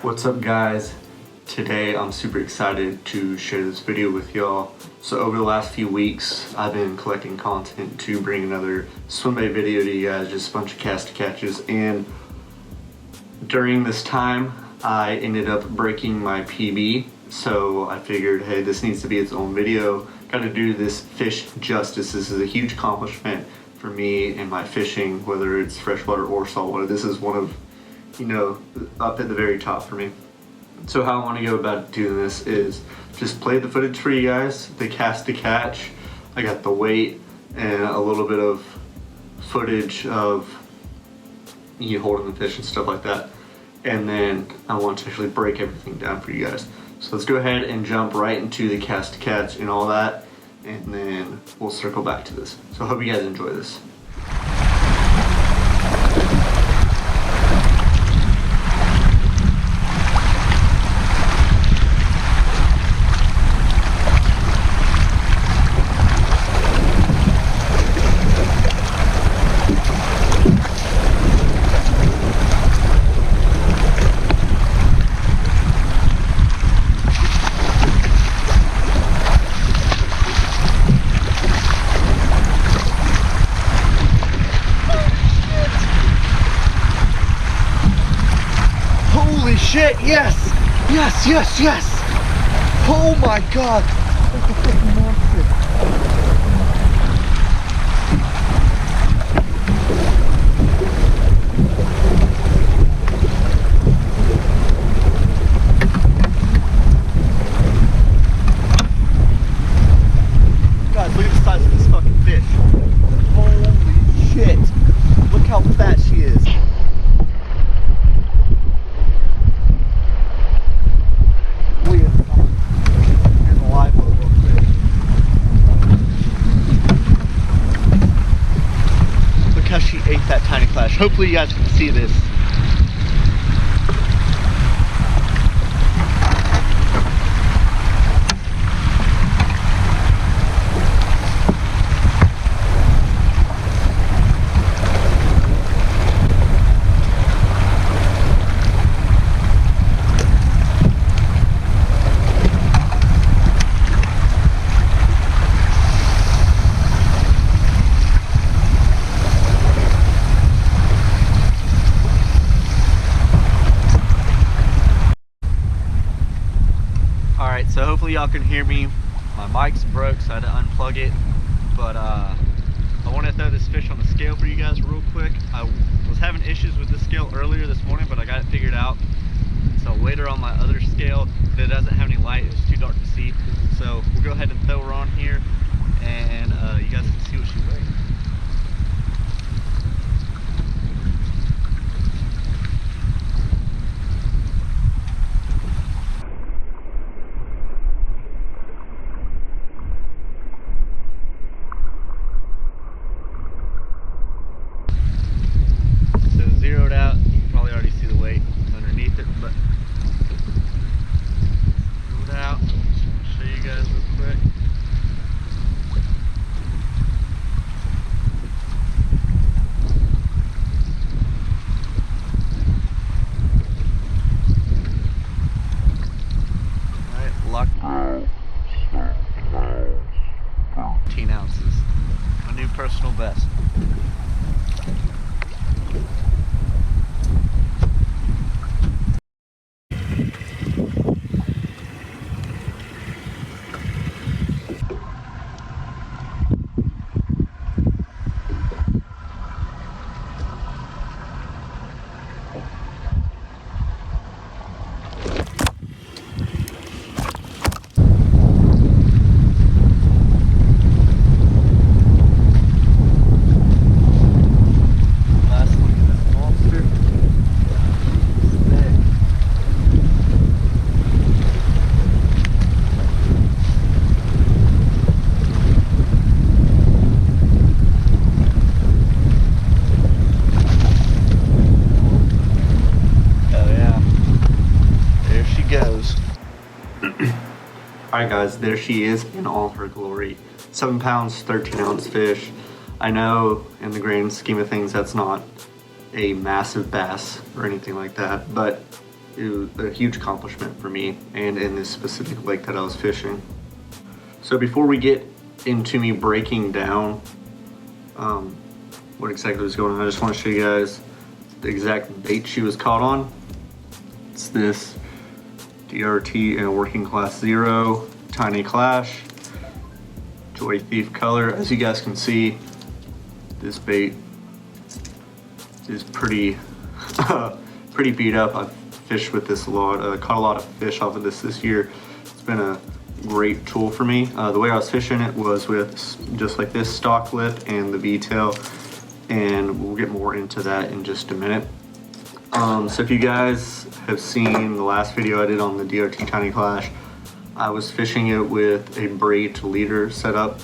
What's up guys? Today I'm super excited to share this video with y'all. So over the last few weeks I've been collecting content to bring another swim bait video to you guys, just a bunch of cast catches, and during this time I ended up breaking my PB, so I figured, hey, this needs to be its own video. Gotta do this fish justice. This is a huge accomplishment for me and my fishing, whether it's freshwater or saltwater. This is one of, up at the very top for me. So how I want to go about doing this is just play the footage for you guys, the cast to catch. I got the weight and a little bit of footage of you holding the fish and stuff like that. And then I want to actually break everything down for you guys. So let's go ahead and jump right into the cast to catch and all that, and then we'll circle back to this. So I hope you guys enjoy this. Shit, yes! Yes, yes, yes! Oh my god! That's a freaking monster. Guys, look at the size of this fucking fish. Holy shit! Look how fat she is. She ate that tiny Klash. Hopefully you guys can see this. So hopefully y'all can hear me. My mic's broke, so I had to unplug it. But I want to throw this fish on the scale for you guys real quick. I was having issues with this scale earlier this morning, but I got it figured out. So I'll weighed her on my other scale, but it doesn't have any light. It's too dark to see. So we'll go ahead and throw her on here, and you guys can see what she weighs. Zeroed out, you can probably already see the weight underneath it, but zeroed out. Show you guys real quick. Alright, locked. 13 ounces. My new personal best. Alright guys, there she is in all her glory. 7 pounds, 13 ounce fish. I know in the grand scheme of things that's not a massive bass or anything like that, but it was a huge accomplishment for me and in this specific lake that I was fishing. So before we get into me breaking down what exactly was going on, I just want to show you guys the exact bait she was caught on. It's this DRT in a working class 0 tiny Klash Joy Thief color. As you guys can see, this bait is pretty pretty beat up. I've fished with this a lot, caught a lot of fish off of this year. It's been a great tool for me. The way I was fishing it was with just like this stock lip and the V-tail, and we'll get more into that in just a minute. So if you guys have seen the last video I did on the DRT Tiny Klash, I was fishing it with a braid to leader setup.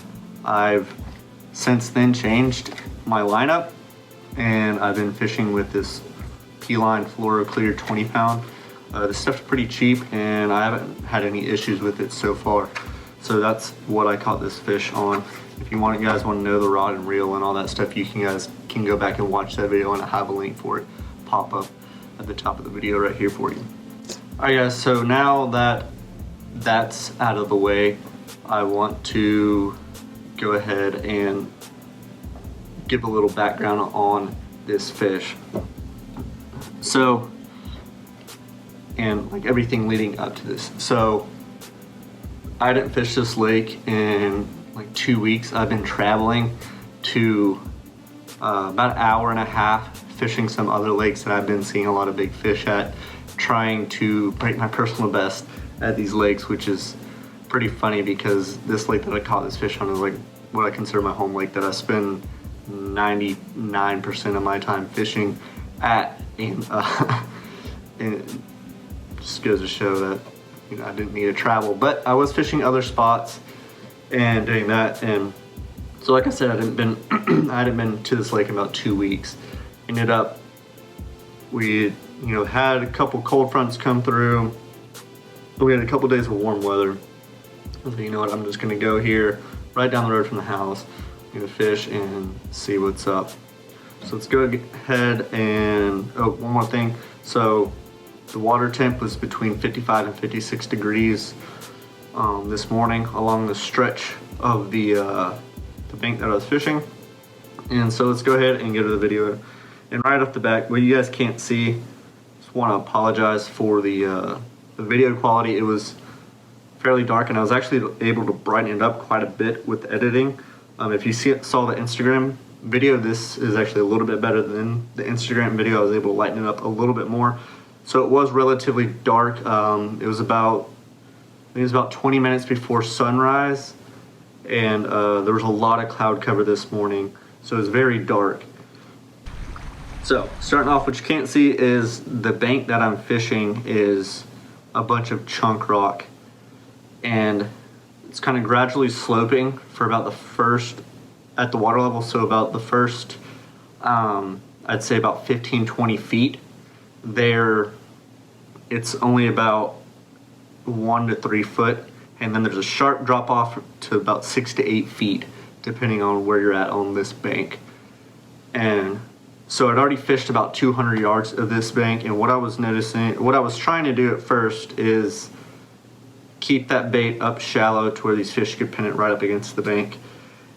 I've since then changed my lineup, and I've been fishing with this P-Line Fluoro Clear 20 pound. This stuff's pretty cheap and I haven't had any issues with it so far. So that's what I caught this fish on. If you guys want to know the rod and reel and all that stuff, you guys can go back and watch that video, and I have a link for it pop up at the top of the video right here for you. Alright guys, so now that that's out of the way, I want to go ahead and give a little background on this fish. So, and like everything leading up to this. So I didn't fish this lake in like 2 weeks. I've been traveling to about an hour and a half fishing some other lakes that I've been seeing a lot of big fish at, trying to break my personal best at these lakes, which is pretty funny because this lake that I caught this fish on is like what I consider my home lake that I spend 99% of my time fishing at, and it just goes to show that, you know, I didn't need to travel, but I was fishing other spots and doing that. And so like I said, I hadn't been to this lake in about 2 weeks. Ended up, we had a couple cold fronts come through. We had a couple days of warm weather. I was like, you know what, I'm just gonna go here right down the road from the house, fish and see what's up. So let's go ahead and, oh, one more thing. So the water temp was between 55 and 56 degrees this morning along the stretch of the bank that I was fishing. And so let's go ahead and get to the video. And right off the bat, what you guys can't see, just want to apologize for the video quality. It was fairly dark, and I was actually able to brighten it up quite a bit with editing. If you saw the Instagram video, this is actually a little bit better than the Instagram video. I was able to lighten it up a little bit more. So it was relatively dark. It was about 20 minutes before sunrise, and there was a lot of cloud cover this morning, so it was very dark. So starting off, what you can't see is the bank that I'm fishing is a bunch of chunk rock, and it's kind of gradually sloping for about the first, at the water level, so about the first, I'd say about 15-20 feet. There, it's only about 1 to 3 foot, and then there's a sharp drop off to about 6 to 8 feet, depending on where you're at on this bank. And so I'd already fished about 200 yards of this bank, and what I was trying to do at first is keep that bait up shallow to where these fish could pin it right up against the bank.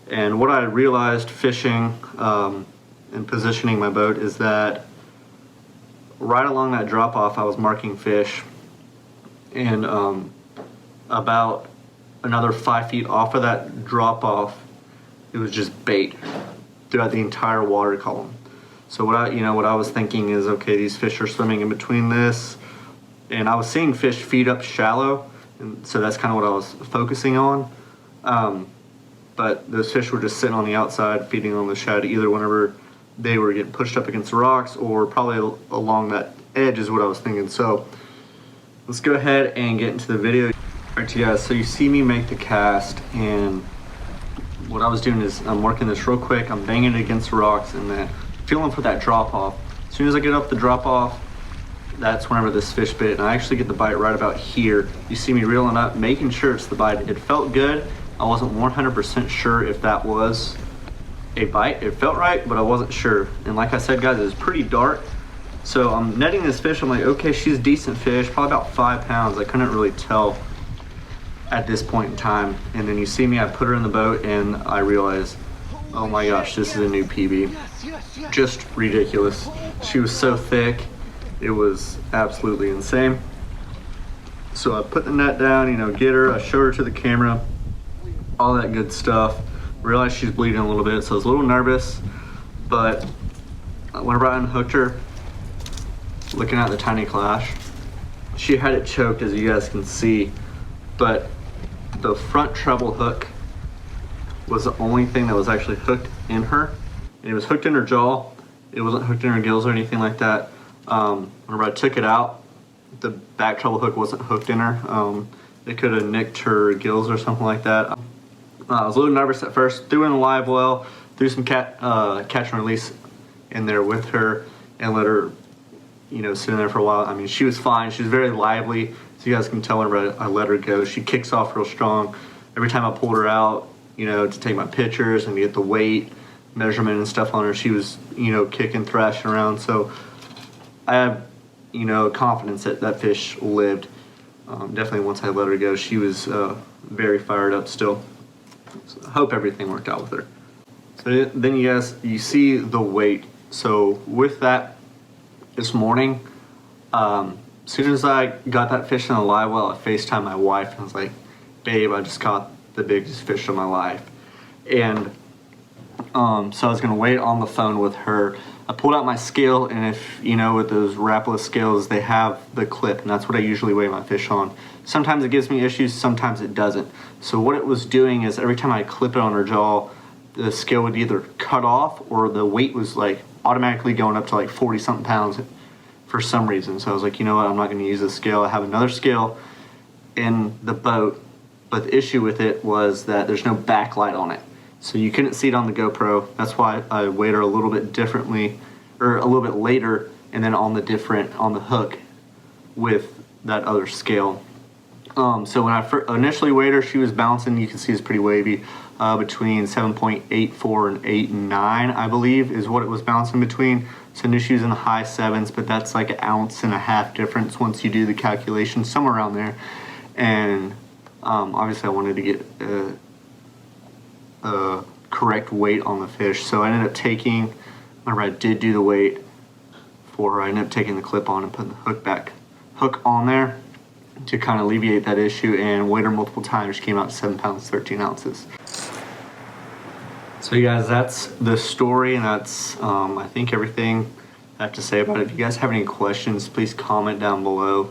And what I realized fishing and positioning my boat is that right along that drop off I was marking fish, and about another 5 feet off of that drop off it was just bait throughout the entire water column. So what I was thinking is, okay, these fish are swimming in between this, and I was seeing fish feed up shallow, and so that's kind of what I was focusing on. But those fish were just sitting on the outside feeding on the shad, either whenever they were getting pushed up against the rocks or probably along that edge is what I was thinking. So let's go ahead and get into the video. Alright you guys, so you see me make the cast, and what I was doing is I'm working this real quick, I'm banging it against the rocks and then feeling for that drop off. As soon as I get up the drop off, that's whenever this fish bit, and I actually get the bite right about here. You see me reeling up, making sure it's the bite. It felt good. I wasn't 100% sure if that was a bite. It felt right, but I wasn't sure. And like I said, guys, it was pretty dark, So I'm netting this fish. I'm like, okay, she's a decent fish, probably about 5 pounds. I couldn't really tell at this point in time. And then you see me, I put her in the boat and I realize, oh my gosh, this is a new PB. Just ridiculous. She was so thick. It was absolutely insane. So I put the net down, you know, get her, I showed her to the camera, all that good stuff. Realized she's bleeding a little bit, so I was a little nervous, but whenever I unhooked her, looking at the tiny Klash, she had it choked, as you guys can see, but the front treble hook was the only thing that was actually hooked in her, and it was hooked in her jaw. It wasn't hooked in her gills or anything like that. Whenever I took it out, the back treble hook wasn't hooked in her. It could have nicked her gills or something like that. I was a little nervous at first. Threw in a live well, threw some catch and release in there with her, and let her, you know, sit in there for a while. I mean, she was fine. She was very lively, so you guys can tell whenever I let her go, she kicks off real strong. Every time I pulled her out, you know, to take my pictures and get the weight measurement and stuff on her, she was, you know, kicking, thrashing around. So I have, you know, confidence that that fish lived. Definitely once I let her go, she was very fired up still. So I hope everything worked out with her. So then you see the weight. So with that, this morning, as soon as I got that fish in the live well, I FaceTimed my wife and I was like, babe, I just caught the biggest fish of my life. And so I was gonna wait on the phone with her. I pulled out my scale, and if you know, with those wrapless scales, they have the clip, and that's what I usually weigh my fish on. Sometimes it gives me issues, sometimes it doesn't. So what it was doing is every time I clip it on her jaw, the scale would either cut off or the weight was like automatically going up to like 40 something pounds for some reason. So I was like, you know what, I'm not gonna use this scale. I have another scale in the boat, but the issue with it was that there's no backlight on it. So you couldn't see it on the GoPro. That's why I weighed her a little bit differently, or a little bit later, and then on the hook with that other scale. So when I initially weighed her, she was bouncing, you can see it's pretty wavy, between 7.84 and 8 and 9, I believe, is what it was bouncing between. So I knew she was in the high 7s, but that's like 1.5 ounces difference once you do the calculation, somewhere around there. And obviously I wanted to get correct weight on the fish, so I ended up taking, whenever I did do the weight for her, I ended up taking the clip on and putting the hook on there to kind of alleviate that issue, and weighed her multiple times. She came out to 7 pounds 13 ounces. So you guys, that's the story, and that's I think everything I have to say about it. If you guys have any questions, please comment down below.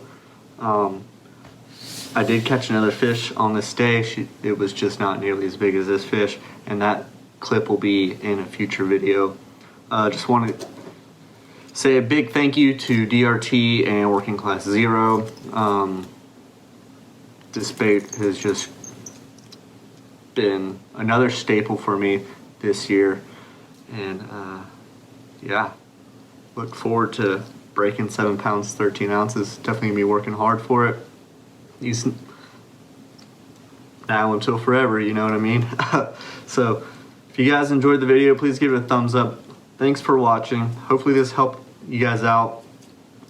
I did catch another fish on this day. It was just not nearly as big as this fish, and that clip will be in a future video. Just want to say a big thank you to DRT and Working Class Zero. This bait has just been another staple for me this year, and yeah, look forward to breaking 7 pounds 13 ounces. Definitely gonna be working hard for it. Now until forever, you know what I mean? So if you guys enjoyed the video, please give it a thumbs up. Thanks for watching. Hopefully this helped you guys out.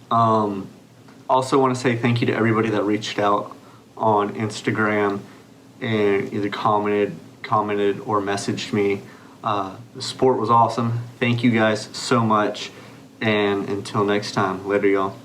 Also want to say thank you to everybody that reached out on Instagram and either commented or messaged me. The support was awesome. Thank you guys so much, and until next time, later y'all.